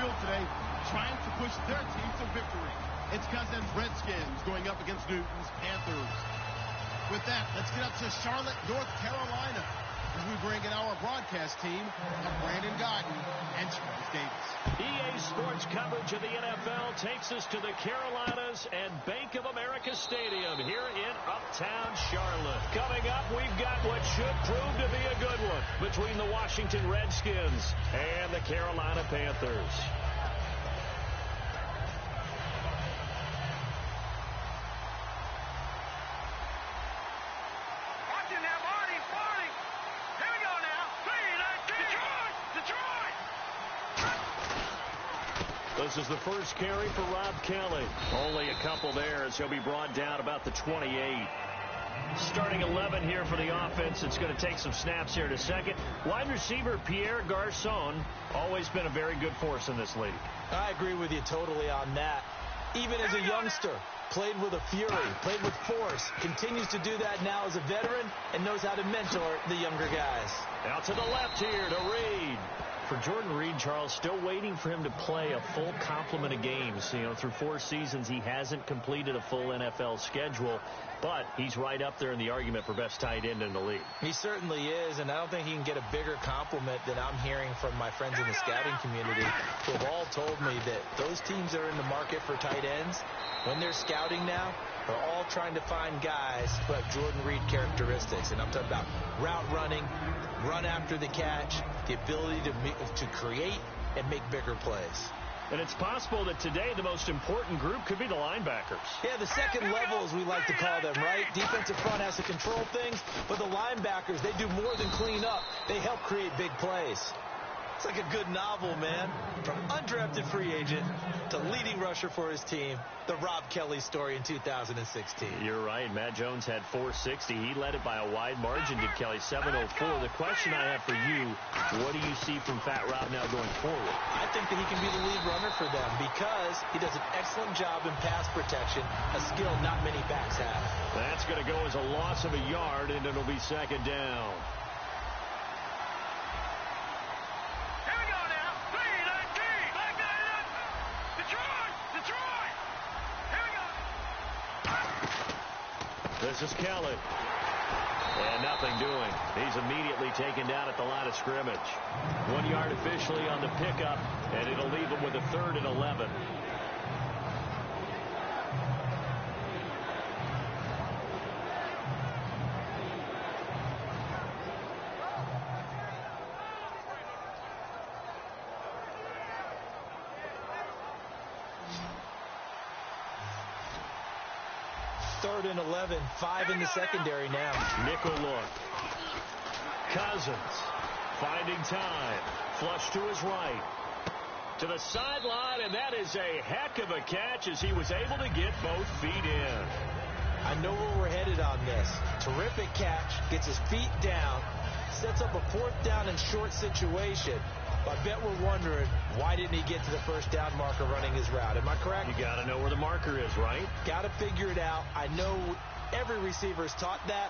field today trying to push their team to victory. It's Cousins' Redskins going up against Newton's Panthers. With that, let's get up to Charlotte, North Carolina, as we bring in our broadcast team of Brandon Godden and Charles Davis. EA Sports coverage of the NFL takes us to the Carolinas and Bank of America Stadium here in Uptown Charlotte. Coming up, we've got what should prove to be a good one between the Washington Redskins and the Carolina Panthers. This is the first carry for Rob Kelly. Only a couple there as he'll be brought down about the 28. Starting 11 here for the offense. It's going to take some snaps here in a second. Wide receiver Pierre Garçon, always been a very good force in this league. I agree with you totally on that. Even as a youngster, played with a fury, played with force, continues to do that now as a veteran, and knows how to mentor the younger guys. Out to the left here to Reed. For Jordan Reed, Charles, still waiting for him to play a full complement of games. You know, through 4 seasons, he hasn't completed a full NFL schedule, but he's right up there in the argument for best tight end in the league. He certainly is, and I don't think he can get a bigger compliment than I'm hearing from my friends in the scouting community, who have all told me that those teams that are in the market for tight ends, when they're scouting now, are all trying to find guys who have Jordan Reed characteristics. And I'm talking about route running, run after the catch, the ability to create and make bigger plays. And it's possible that today the most important group could be the linebackers. Yeah, the second level, as we like to call them, right? Defensive front has to control things, but the linebackers, they do more than clean up. They help create big plays. It's like a good novel, man. From undrafted free agent to leading rusher for his team, the Rob Kelly story in 2016. You're right. Matt Jones had 460. He led it by a wide margin, did Kelly, 704. The question I have for you, what do you see from Fat Rob now going forward? I think that he can be the lead runner for them because he does an excellent job in pass protection, a skill not many backs have. That's going to go as a loss of a yard, and it'll be second down. This is Kelly. And nothing doing. He's immediately taken down at the line of scrimmage. 1 yard officially on the pickup, and it'll leave him with a 3rd and 11. Third and 11, 5 in the secondary now. Nickel look. Cousins finding time. Flush to his right. To the sideline, and that is a heck of a catch as he was able to get both feet in. I know where we're headed on this. Terrific catch, gets his feet down, sets up a 4th down and short situation. But I bet we're wondering, why didn't he get to the first down marker running his route? Am I correct? You got to know where the marker is, right? Got to figure it out. I know every receiver is taught that.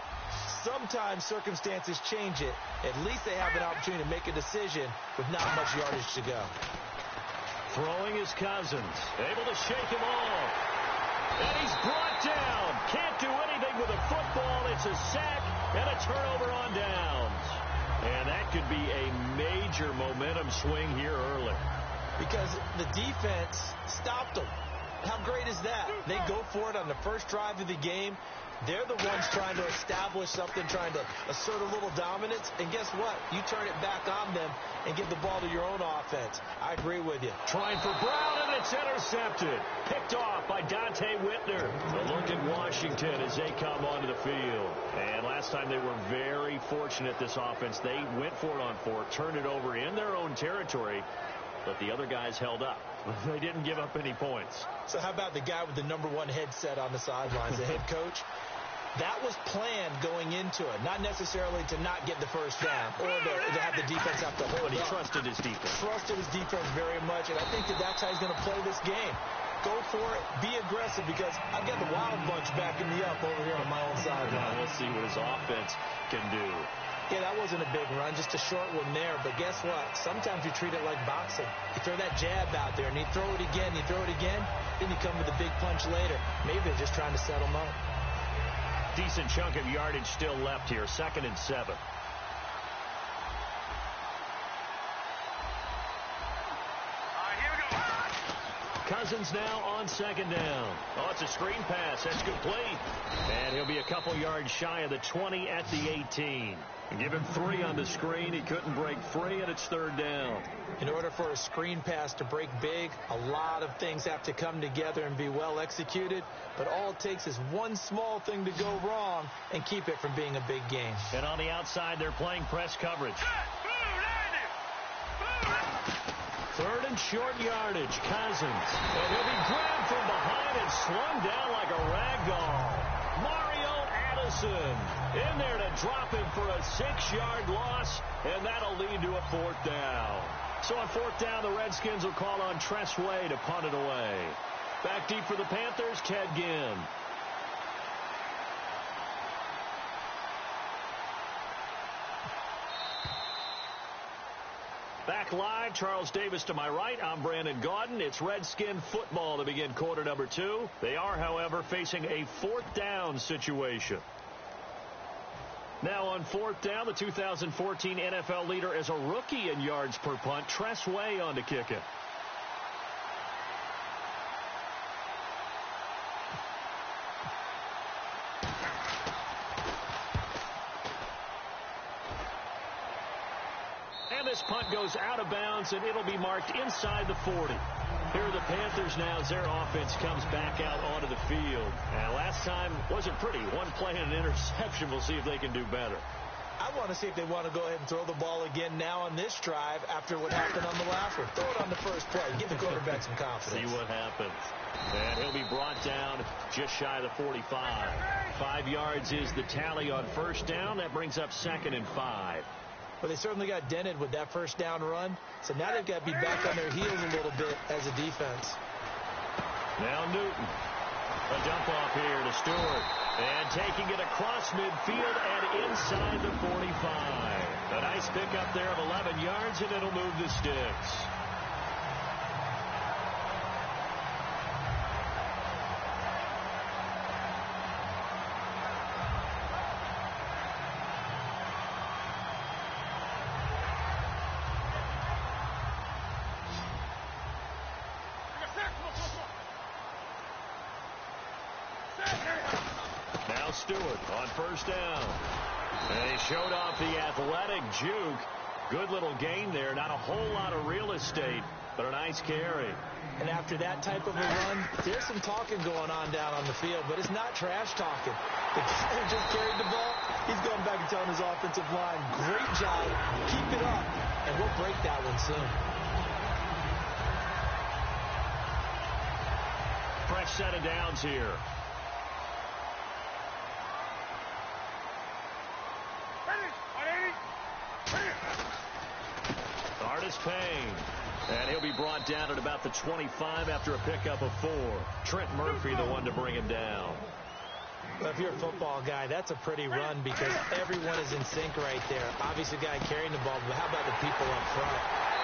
Sometimes circumstances change it. At least they have an opportunity to make a decision with not much yardage to go. Throwing is Cousins. Able to shake him off. And he's brought down. Can't do anything with a football. It's a sack and a turnover on downs. And that could be a major momentum swing here early. Because the defense stopped them. How great is that? They go for it on the first drive of the game. They're the ones trying to establish something, trying to assert a little dominance. And guess what? You turn it back on them and give the ball to your own offense. I agree with you. Trying for Brown, and it's intercepted. Picked off by Dante Whitner. A look at Washington as they come onto the field. And last time they were very fortunate, this offense. They went for it on 4, turned it over in their own territory, but the other guys held up. They didn't give up any points. So how about the guy with the #1 headset on the sidelines, the head coach? That was planned going into it, not necessarily to not get the first down or to have the defense have to hold But he up. trusted his defense. Trusted his defense very much, and I think that that's how he's going to play this game. Go for it, be aggressive, because I've got the Wild Bunch backing me up over here on my own sideline. We'll see what his offense can do. Yeah, that wasn't a big run, just a short one there. But guess what? Sometimes you treat it like boxing. You throw that jab out there, and you throw it again, then you come with a big punch later. Maybe they're just trying to set them up. Decent chunk of yardage still left here, 2nd and 7. Cousins now on 2nd down. Oh, it's a screen pass. That's complete. And he'll be a couple yards shy of the 20 at the 18. Give him 3 on the screen. He couldn't break free, and it's 3rd down. In order for a screen pass to break big, a lot of things have to come together and be well executed. But all it takes is one small thing to go wrong and keep it from being a big game. And on the outside, they're playing press coverage. 3rd and short yardage. Cousins. And he'll be grabbed from behind and slung down like a rag doll. Mario Addison in there to drop him for a 6-yard loss, and that'll lead to a 4th down. So on 4th down, the Redskins will call on Tressway to punt it away. Back deep for the Panthers, Ted Ginn. Back live, Charles Davis to my right. I'm Brandon Gaudin. It's Redskin football to begin quarter number 2. They are, however, facing a 4th down situation. Now on 4th down, the 2014 NFL leader as a rookie in yards per punt, Tressway on to kick it. This punt goes out of bounds, and it'll be marked inside the 40. Here are the Panthers now as their offense comes back out onto the field. And last time wasn't pretty. One play and an interception. We'll see if they can do better. I want to see if they want to go ahead and throw the ball again now on this drive after what happened on the last one. Throw it on the first play. Give the quarterback some confidence. See what happens. And he'll be brought down just shy of the 45. 5 yards is the tally on 1st down. That brings up 2nd and 5. Well, they certainly got dented with that 1st down run. So now they've got to be back on their heels a little bit as a defense. Now Newton. A dump off here to Stewart. And taking it across midfield and inside the 45. A nice pickup there of 11 yards, and it'll move the sticks. Now Stewart on 1st down. And he showed off the athletic juke. Good little gain there. Not a whole lot of real estate, but a nice carry. And after that type of a run, there's some talking going on down on the field, but it's not trash talking. The guy who just carried the ball, he's going back and telling his offensive line, great job, keep it up, and we'll break that one soon. Fresh set of downs here. Artis Payne. And he'll be brought down at about the 25 after a pickup of 4. Trent Murphy, the one to bring him down. Well, if you're a football guy, that's a pretty run because everyone is in sync right there. Obviously, the guy carrying the ball, but how about the people up front?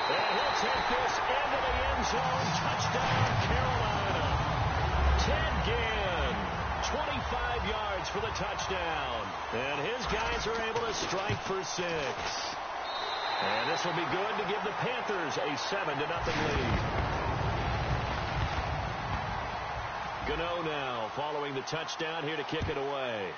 And he'll take this into the end zone. Touchdown, Carolina. Ted Ginn, 25 yards for the touchdown. And his guys are able to strike for 6. And this will be good to give the Panthers a 7-0 lead. Gano now following the touchdown here to kick it away.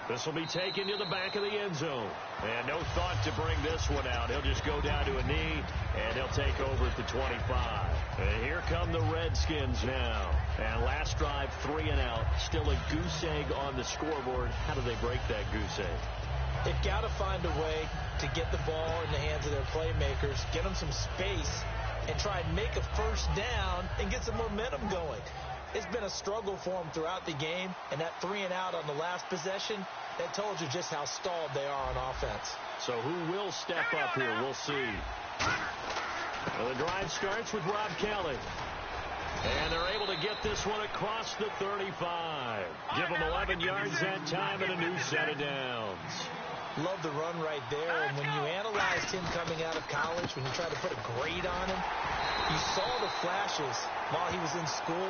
This will be taken to the back of the end zone. And no thought to bring this one out. He'll just go down to a knee, and he'll take over at the 25. And here come the Redskins now. And last drive, 3 and out. Still a goose egg on the scoreboard. How do they break that goose egg? They've got to find a way to get the ball in the hands of their playmakers, get them some space, and try and make a 1st down and get some momentum going. It's been a struggle for them throughout the game, and that 3 and out on the last possession, that told you just how stalled they are on offense. So who will step up here? We'll see. Well, the drive starts with Rob Kelly. And they're able to get this one across the 35. Give them 11 yards that time and a new set of downs. Love the run right there. And when you analyzed him coming out of college, when you tried to put a grade on him, you saw the flashes while he was in school,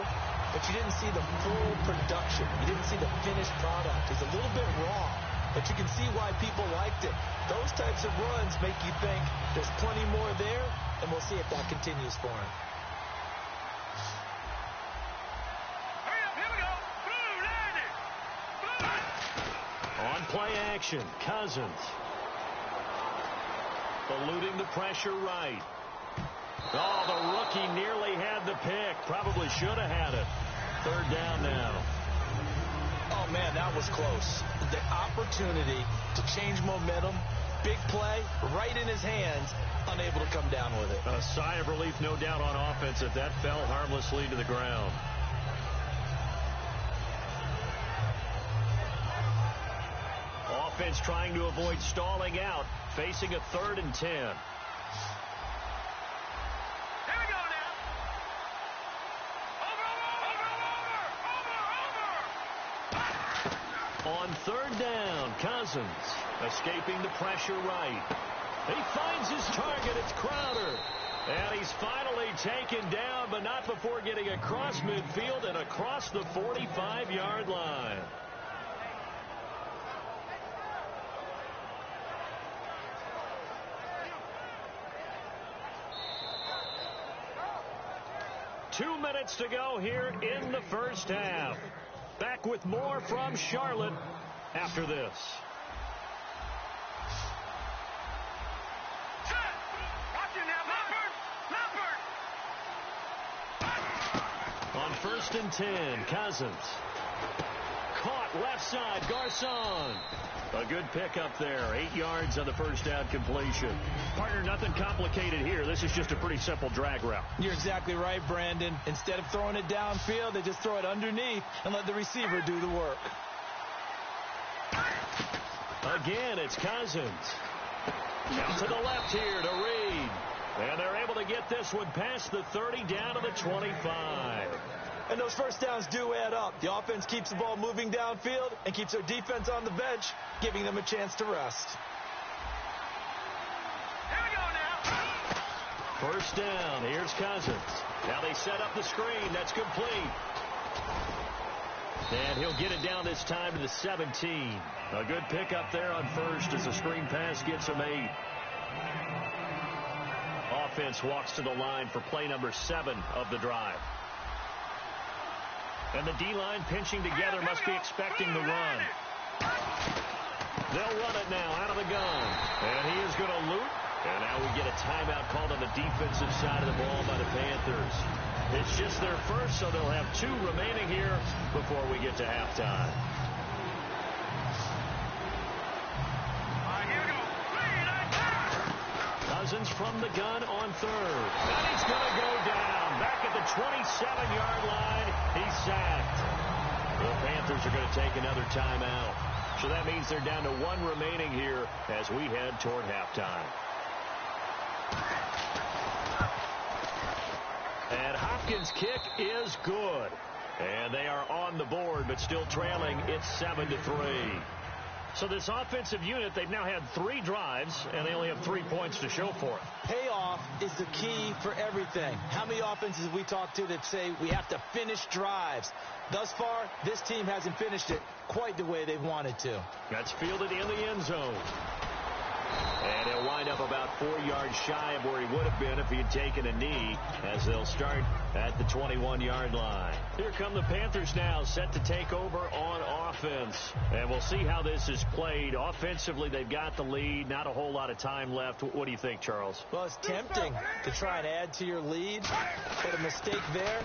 but you didn't see the full production. You didn't see the finished product. He's a little bit raw, but you can see why people liked it. Those types of runs make you think there's plenty more there, and we'll see if that continues for him. On play action, Cousins. Eluding the pressure right. Oh, the rookie nearly had the pick. Probably should have had it. Third down now. Oh, man, that was close. The opportunity to change momentum, big play, right in his hands, unable to come down with it. A sigh of relief, no doubt, on offense if that fell harmlessly to the ground. Offense trying to avoid stalling out, facing a 3rd and 10. Here we go now. Over. On 3rd down, Cousins escaping the pressure right. He finds his target. It's Crowder. And he's finally taken down, but not before getting across midfield and across the 45-yard line. Two minutes to go here in the first half. Back with more from Charlotte after this. On 1st and 10, Cousins. Caught left side, Garcon. A good pickup there. 8 yards on the first down completion. Partner, nothing complicated here. This is just a pretty simple drag route. You're exactly right, Brandon. Instead of throwing it downfield, they just throw it underneath and let the receiver do the work. Again, it's Cousins. Out to the left here to Reed. And they're able to get this one past the 30 down to the 25. And those first downs do add up. The offense keeps the ball moving downfield and keeps their defense on the bench, giving them a chance to rest. Here we go now. First down. Here's Cousins. Now they set up the screen. That's complete. And he'll get it down this time to the 17. A good pickup there on first as the screen pass gets him 8. Offense walks to the line for play number 7 of the drive. And the D-line pinching together must be expecting the run. They'll run it now out of the gun. And he is going to loop. And now we get a timeout called on the defensive side of the ball by the Panthers. It's just their first, so they'll have 2 remaining here before we get to halftime. Cousins from the gun on 3rd. And he's going to go down. Back at the 27-yard line, he's sacked. The Panthers are going to take another timeout. So that means they're down to 1 remaining here as we head toward halftime. And Hopkins' kick is good. And they are on the board, but still trailing. It's 7-3. So this offensive unit, they've now had 3 drives, and they only have 3 points to show for it. Payoff is the key for everything. How many offenses have we talked to that say we have to finish drives? Thus far, this team hasn't finished it quite the way they've wanted to. That's fielded in the end zone. And he'll wind up about 4 yards shy of where he would have been if he had taken a knee, as they'll start at the 21-yard line. Here come the Panthers now, set to take over on offense. And we'll see how this is played. Offensively, they've got the lead. Not a whole lot of time left. What do you think, Charles? Well, it's tempting to try and add to your lead, but a mistake there,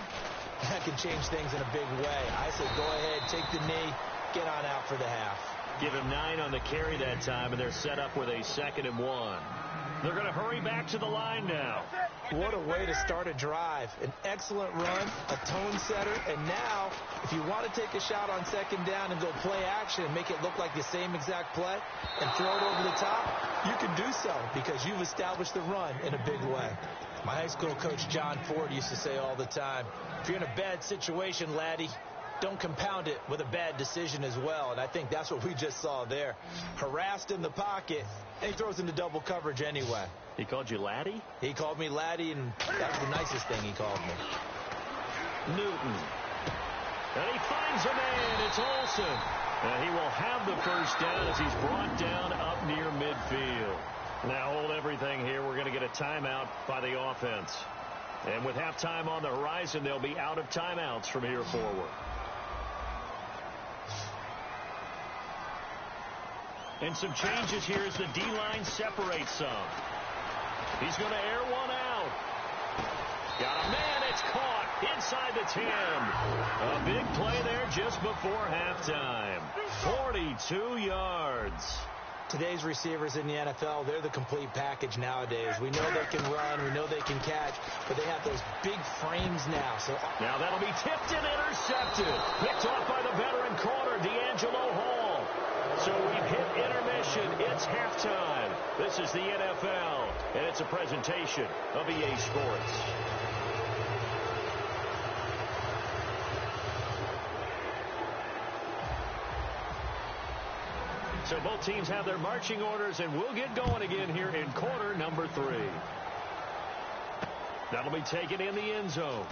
that can change things in a big way. I say go ahead, take the knee, get on out for the half. Give him 9 on the carry that time, and they're set up with a 2nd and 1. They're going to hurry back to the line now. What a way to start a drive. An excellent run, a tone setter, and now, if you want to take a shot on 2nd down and go play action and make it look like the same exact play and throw it over the top, you can do so because you've established the run in a big way. My high school coach, John Ford, used to say all the time, if you're in a bad situation, laddie, don't compound it with a bad decision as well. And I think that's what we just saw there. Harassed in the pocket, and he throws into double coverage anyway. He called you laddie? He called me laddie, and that's the nicest thing he called me. Newton. And he finds a man. It's Olsen. And he will have the first down as he's brought down up near midfield. Now hold everything here. We're going to get a timeout by the offense. And with halftime on the horizon, they'll be out of timeouts from here forward. And some changes here as the D-line separates some. He's going to air one out. Got a man. It's caught inside the 10. A big play there just before halftime. 42 yards. Today's receivers in the NFL, they're the complete package nowadays. We know they can run, we know they can catch, but they have those big frames now. So now that'll be tipped and intercepted. Picked off by the veteran corner, D'Angelo Hall. So we've hit intermission. It's halftime. This is the NFL, and it's a presentation of EA Sports. So both teams have their marching orders, and we'll get going again here in quarter number 3. That'll be taken in the end zone.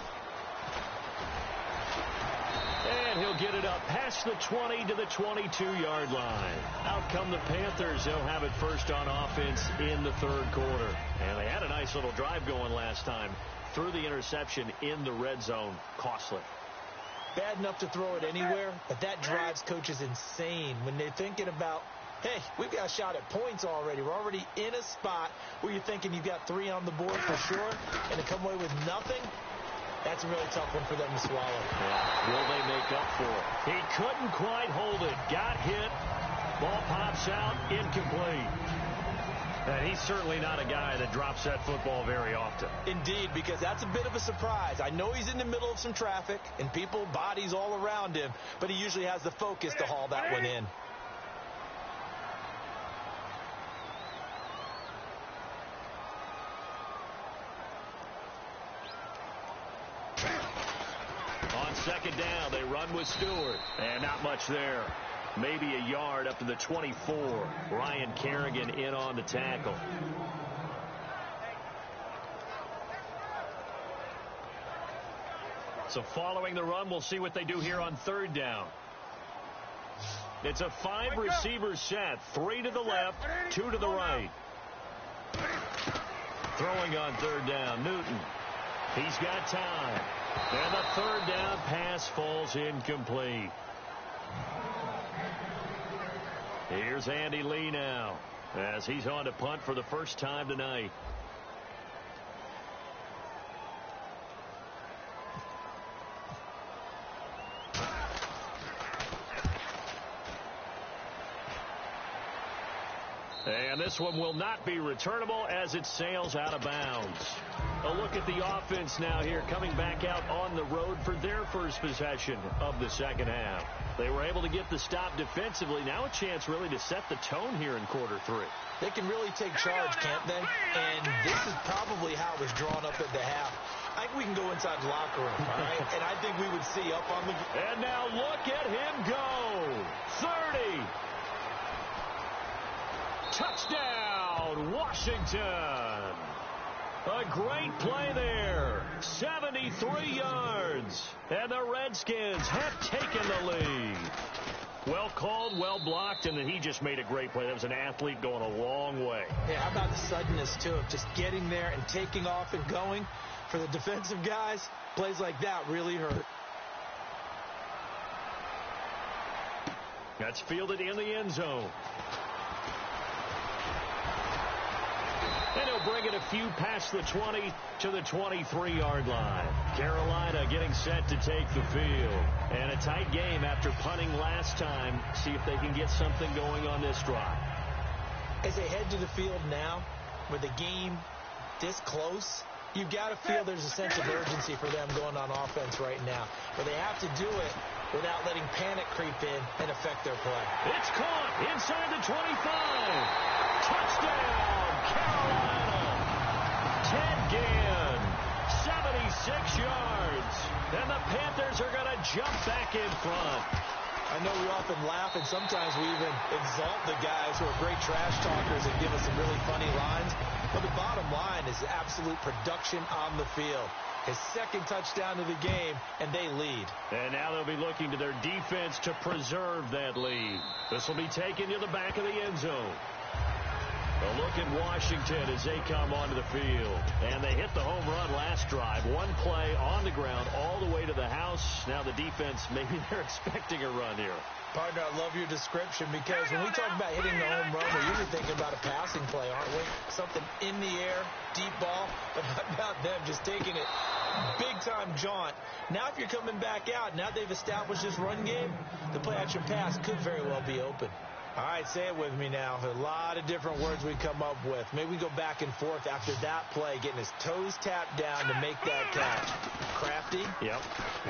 And he'll get it up past the 20 to the 22-yard line. Out come the Panthers. They'll have it first on offense in the third quarter. And they had a nice little drive going last time. Threw the interception in the red zone. Costly. Bad enough to throw it anywhere, but that drives coaches insane when they're thinking about, hey, we've got a shot at points already. We're already in a spot where you're thinking you've got 3 on the board for sure, and to come away with nothing, that's a really tough one for them to swallow. Yeah. Will they make up for it? He couldn't quite hold it. Got hit. Ball pops out. Incomplete. And he's certainly not a guy that drops that football very often. Indeed, because that's a bit of a surprise. I know he's in the middle of some traffic and people, bodies all around him, but he usually has the focus to haul that one in. On second down, they run with Stewart. And not much there. Maybe a yard up to the 24. Ryan Kerrigan in on the tackle. So following the run, we'll see what they do here on third down. It's a 5-receiver set. 3 to the left, 2 to the right. Throwing on third down, Newton. He's got time. And the third down pass falls incomplete. Here's Andy Lee now as he's on to punt for the first time tonight. And this one will not be returnable as it sails out of bounds. A look at the offense now here, coming back out on the road for their first possession of the second half. They were able to get the stop defensively. Now a chance really to set the tone here in quarter 3. They can really take charge, can't they? And this is probably how it was drawn up at the half. I think we can go inside the locker room, all right? And I think we would see up on the... And now look at him go. 30. Touchdown, Washington. A great play there. 73 yards. And the Redskins have taken the lead. Well called, well blocked, and then he just made a great play. That was an athlete going a long way. Yeah, how about the suddenness, too, of just getting there and taking off and going? For the defensive guys, plays like that really hurt. That's fielded in the end zone. And he'll bring it a few past the 20 to the 23-yard line. Carolina getting set to take the field. And a tight game after punting last time. See if they can get something going on this drive. As they head to the field now, with the game this close, you've got to feel there's a sense of urgency for them going on offense right now. But they have to do it without letting panic creep in and affect their play. It's caught inside the 25. Touchdown, Carolina. Ted Ginn, 76 yards. And the Panthers are going to jump back in front. I know we often laugh, and sometimes we even exalt the guys who are great trash talkers and give us some really funny lines. But the bottom line is absolute production on the field. His second touchdown of the game, and they lead. And now they'll be looking to their defense to preserve that lead. This will be taken to the back of the end zone. A look at Washington as they come onto the field. And they hit the home run last drive. One play on the ground all the way to the house. Now the defense, maybe they're expecting a run here. Partner, I love your description because when we talk about hitting the home run, we're usually thinking about a passing play, aren't we? Something in the air, deep ball. But how about them just taking it big-time jaunt? Now if you're coming back out, now they've established this run game, the play-action pass could very well be open. All right, say it with me now. A lot of different words we come up with. Maybe we go back and forth after that play, getting his toes tapped down to make that catch. Crafty. Yep.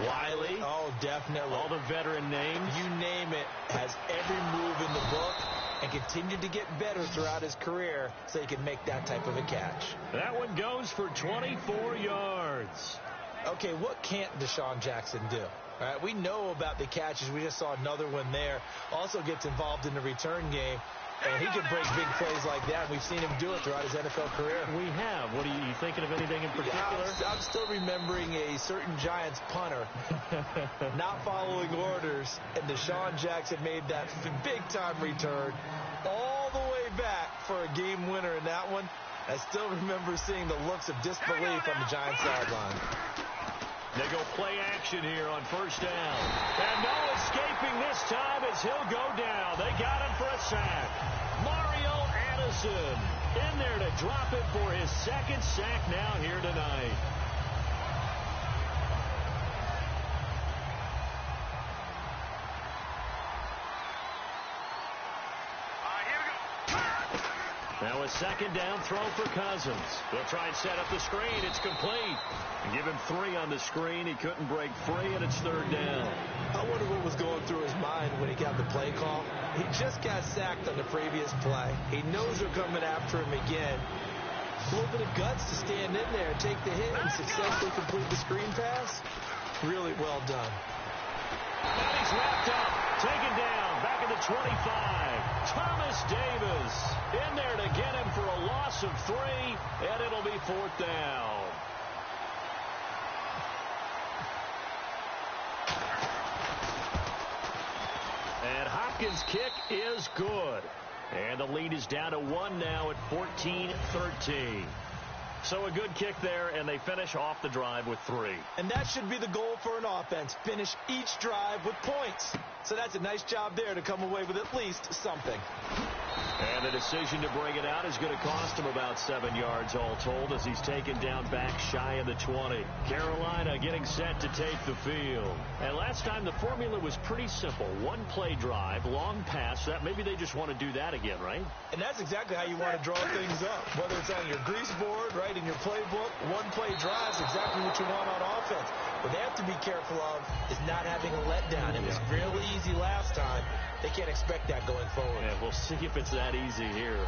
Wiley. Oh, definitely. All the veteran names. You name it. Has every move in the book and continued to get better throughout his career so he can make that type of a catch. That one goes for 24 yards. Okay, what can't Deshaun Jackson do? All right, we know about the catches. We just saw another one there. Also gets involved in the return game, and he can break big plays like that. We've seen him do it throughout his NFL career. We have. What are you thinking of anything in particular? Yeah, I'm still remembering a certain Giants punter not following orders, and Deshaun Jackson made that big-time return all the way back for a game winner in that one. I still remember seeing the looks of disbelief on the Giants sideline. They go play action here on first down. And no escaping this time as he'll go down. They got him for a sack. Mario Addison in there to drop him for his second sack now here tonight. Now a second down throw for Cousins. They'll try and set up the screen. It's complete. And give him 3 on the screen. He couldn't break free, and it's third down. I wonder what was going through his mind when he got the play call. He just got sacked on the previous play. He knows they're coming after him again. A little bit of guts to stand in there and take the hit and successfully complete the screen pass. Really well done. Now he's wrapped up. Taken down. Back at the 25. Thomas Davis in there to get him for a loss of 3, and it'll be fourth down. And Hopkins' kick is good. And the lead is down to 1 now at 14-13. So a good kick there, and they finish off the drive with 3. And that should be the goal for an offense. Finish each drive with points. So that's a nice job there to come away with at least something. And the decision to bring it out is going to cost him about 7 yards all told as he's taken down back shy of the 20. Carolina getting set to take the field. And last time the formula was pretty simple. 1 play drive, long pass. That maybe they just want to do that again, right? And that's exactly how you want to draw things up. Whether it's on your grease board, right, in your playbook, 1 play drive is exactly what you want on offense. What they have to be careful of is not having a letdown. It was really easy last time. They can't expect that going forward. Yeah, we'll see if it's that easy here.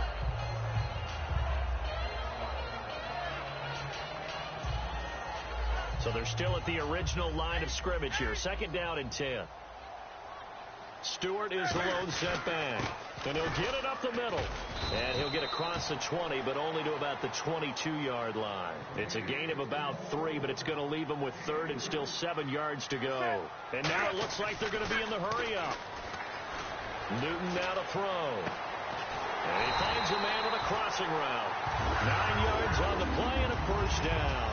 So they're still at the original line of scrimmage here. Second down and 10. Stewart is the lone setback. And he'll get it up the middle. And he'll get across the 20, but only to about the 22-yard line. It's a gain of about 3, but it's going to leave him with 3rd and still 7 yards to go. And now it looks like they're going to be in the hurry-up. Newton now to throw. And he finds a man with a crossing route. 9 yards on the play and a first down.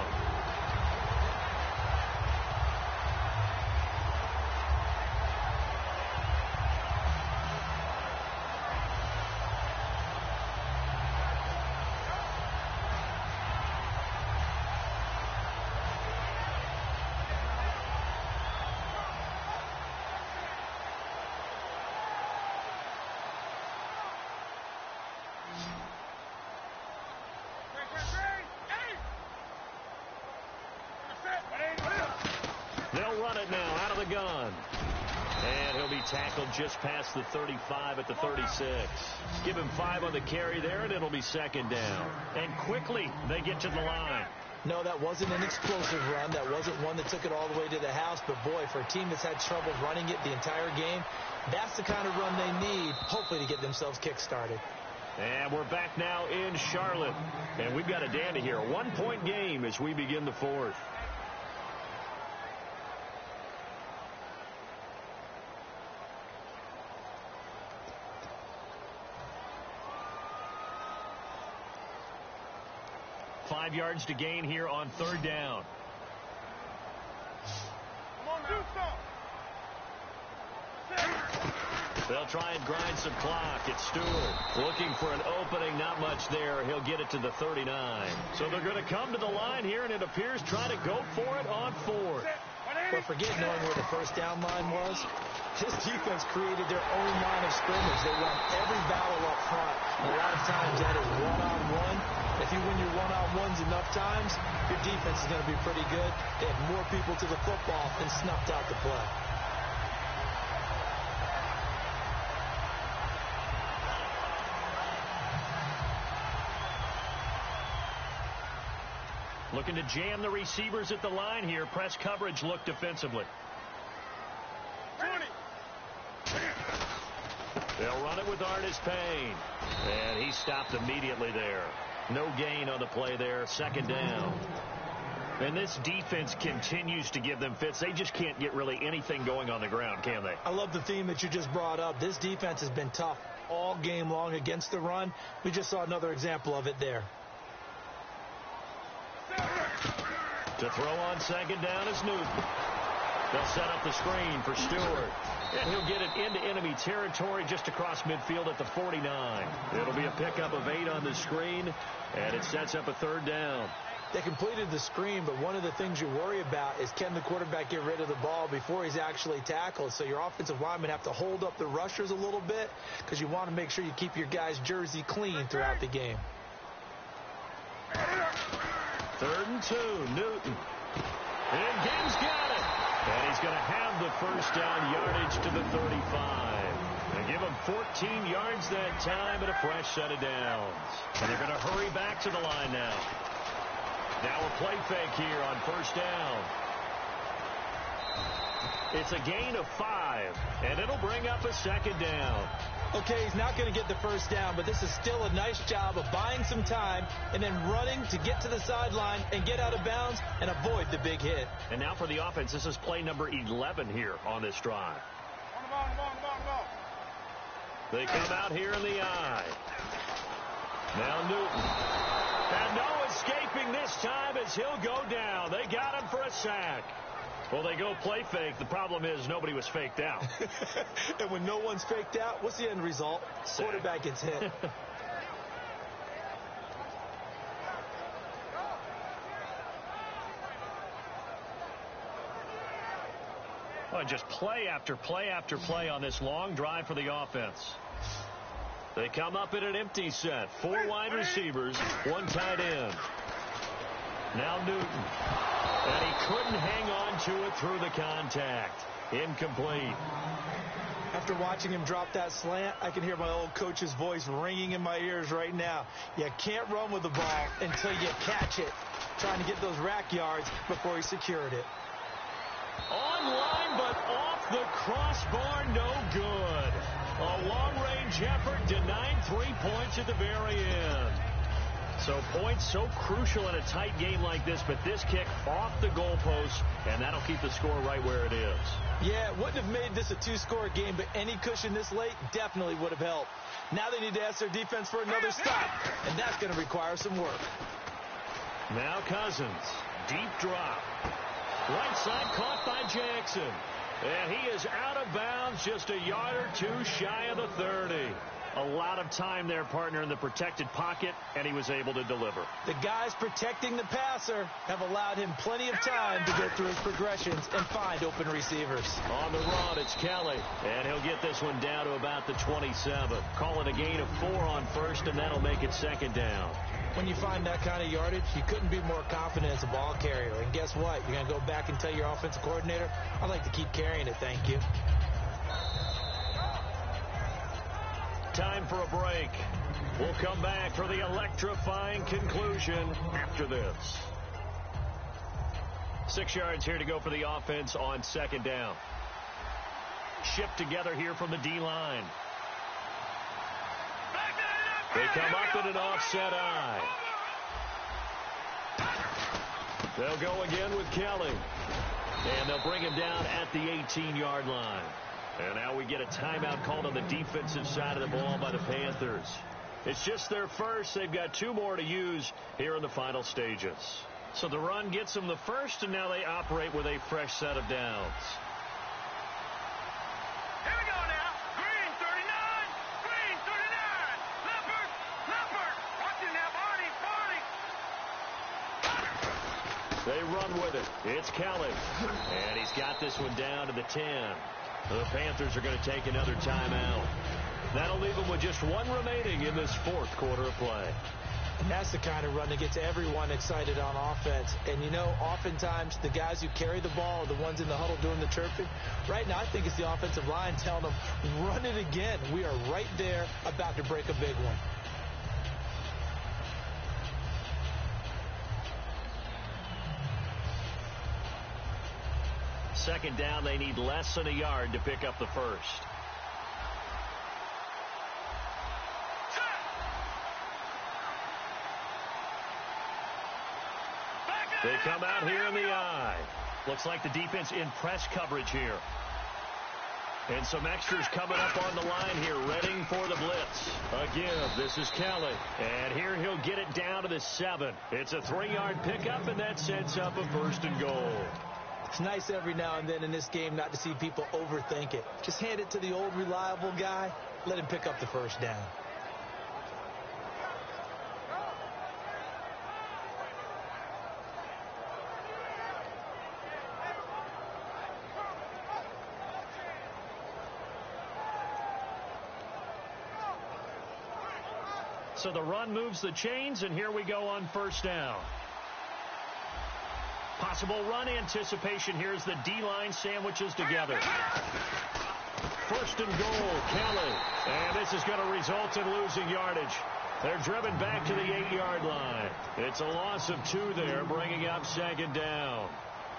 They'll run it now out of the gun. And he'll be tackled just past the 35 at the 36. Give him 5 on the carry there, and it'll be second down. And quickly, they get to the line. No, that wasn't an explosive run. That wasn't one that took it all the way to the house. But, boy, for a team that's had trouble running it the entire game, that's the kind of run they need, hopefully, to get themselves kick-started. And we're back now in Charlotte. And we've got a dandy here. A 1-point game as we begin the fourth. Five yards to gain here on third down. They'll try and grind some clock. It's Stewart looking for an opening. Not much there. He'll get it to the 39. So they're going to come to the line here, and it appears trying to go for it on fourth. But forget knowing where the first down line was. This defense created their own line of scrimmage. They won every battle up front. And a lot of times that is one-on-one. If you win your one-on-ones enough times, your defense is going to be pretty good. They had more people to the football and snuffed out the play. Looking to jam the receivers at the line here. Press coverage look defensively. 20. They'll run it with Artis Payne. And he stopped immediately there. No gain on the play there. Second down. And this defense continues to give them fits. They just can't get really anything going on the ground, can they? I love the theme that you just brought up. This defense has been tough all game long against the run. We just saw another example of it there. To throw on second down is Newton. They'll set up the screen for Stewart. And he'll get it into enemy territory just across midfield at the 49. It'll be a pickup of 8 on the screen, and it sets up a third down. They completed the screen, but one of the things you worry about is can the quarterback get rid of the ball before he's actually tackled? So your offensive linemen have to hold up the rushers a little bit because you want to make sure you keep your guy's jersey clean throughout the game. 3rd and 2, Newton. And Gibbs got it. And he's going to have the first down yardage to the 35. And give him 14 yards that time and a fresh set of downs. And they're going to hurry back to the line now. Now a play fake here on first down. It's a gain of 5, and it'll bring up a second down. Okay, he's not going to get the first down, but this is still a nice job of buying some time and then running to get to the sideline and get out of bounds and avoid the big hit. And now for the offense, this is play number 11 here on this drive. They come out here in the eye. Now Newton. And no escaping this time as he'll go down. They got him for a sack. Well, they go play fake. The problem is nobody was faked out. And when no one's faked out, what's the end result? Sack. Quarterback gets hit. Well, just play after play after play on this long drive for the offense. They come up in an empty set. 4 wide receivers, 1 tight end. Now Newton. And he couldn't hang on to it through the contact. Incomplete. After watching him drop that slant, I can hear my old coach's voice ringing in my ears right now. You can't run with the ball until you catch it. Trying to get those rack yards before he secured it. Online, but off the crossbar, no good. A long-range effort denying 3 points at the very end. So points so crucial in a tight game like this, but this kick off the goalpost, and that'll keep the score right where it is. Yeah, it wouldn't have made this a 2-score game, but any cushion this late definitely would have helped. Now they need to ask their defense for another stop, and that's going to require some work. Now Cousins, deep drop. Right side caught by Jackson. And he is out of bounds just a yard or 2 shy of the 30. A lot of time there, partner, in the protected pocket, and he was able to deliver. The guys protecting the passer have allowed him plenty of time to go through his progressions and find open receivers. On the run, it's Kelly, and he'll get this one down to about the 27. Call it a gain of 4 on first, and that'll make it second down. When you find that kind of yardage, you couldn't be more confident as a ball carrier. And guess what? You're going to go back and tell your offensive coordinator, I'd like to keep carrying it, thank you. Time for a break. We'll come back for the electrifying conclusion after this. 6 yards here to go for the offense on second down. Shipped together here from the D-line. They come up in an offset eye. They'll go again with Kelly. And they'll bring him down at the 18-yard line. And now we get a timeout called on the defensive side of the ball by the Panthers. It's just their first. They've got 2 more to use here in the final stages. So the run gets them the first, and now they operate with a fresh set of downs. Here we go now. Green 39. Green 39. Leopard. Watching now, Barney. They run with it. It's Kelly. And he's got this one down to the 10. The Panthers are going to take another timeout. That'll leave them with just 1 remaining in this 4th quarter of play. And that's the kind of run that gets everyone excited on offense. And, you know, oftentimes the guys who carry the ball are the ones in the huddle doing the chirping. Right now, I think it's the offensive line telling them, run it again. We are right there about to break a big one. Second down, they need less than a yard to pick up the first. They come out here in the eye. Looks like the defense in press coverage here. And some extras coming up on the line here, readying for the blitz. Again, this is Kelly. And here he'll get it down to the 7. It's a 3-yard pickup, and that sets up a 1st and goal. It's nice every now and then in this game not to see people overthink it. Just hand it to the old reliable guy. Let him pick up the first down. So the run moves the chains, and here we go on 1st down. Possible run anticipation. Here's the D-line sandwiches together. 1st and goal, Kelly. And this is going to result in losing yardage. They're driven back to the 8-yard line. It's a loss of 2 there, bringing up 2nd down.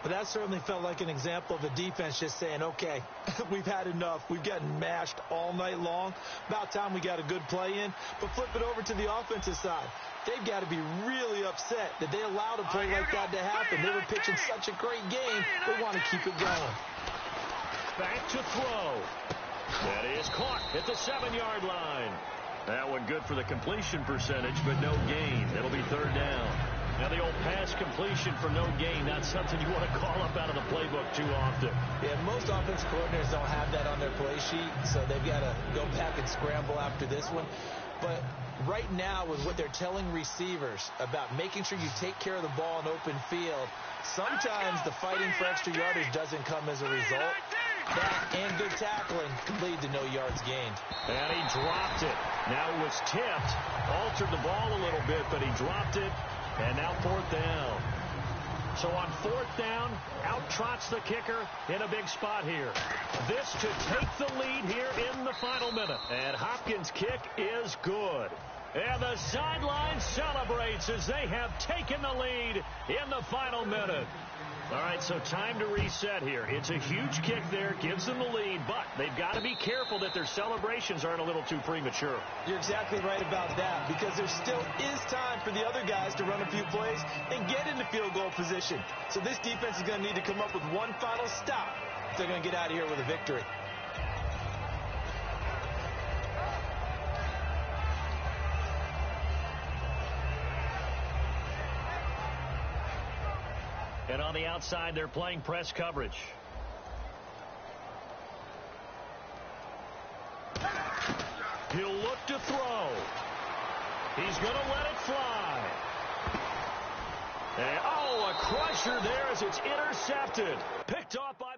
But that certainly felt like an example of a defense just saying, okay, we've had enough. We've gotten mashed all night long. About time we got a good play in. But flip it over to the offensive side. They've got to be really upset that they allowed a play like that to happen. They were pitching such a great game. They want to keep it going. Back to throw. That is caught at the 7-yard line. That one good for the completion percentage, but no gain. It'll be 3rd down. Now the old pass completion for no gain, not something you want to call up out of the playbook too often. Yeah, most offensive coordinators don't have that on their play sheet, so they've got to go back and scramble after this one. But right now, with what they're telling receivers about making sure you take care of the ball in open field, sometimes the fighting for extra yardage doesn't come as a result. That and good tackling can lead to no yards gained. And he dropped it. Now it was tipped, altered the ball a little bit, but he dropped it. And now 4th down. So on 4th down, out trots the kicker in a big spot here. This to take the lead here in the final minute. And Hopkins' kick is good. And the sideline celebrates as they have taken the lead in the final minute. All right, so time to reset here. It's a huge kick there, gives them the lead, but they've got to be careful that their celebrations aren't a little too premature. You're exactly right about that, because there still is time for the other guys to run a few plays and get into field goal position. So this defense is going to need to come up with one final stop if they're going to get out of here with a victory. And on the outside, they're playing press coverage. He'll look to throw. He's going to let it fly. And, oh, a crusher there as it's intercepted. Picked off by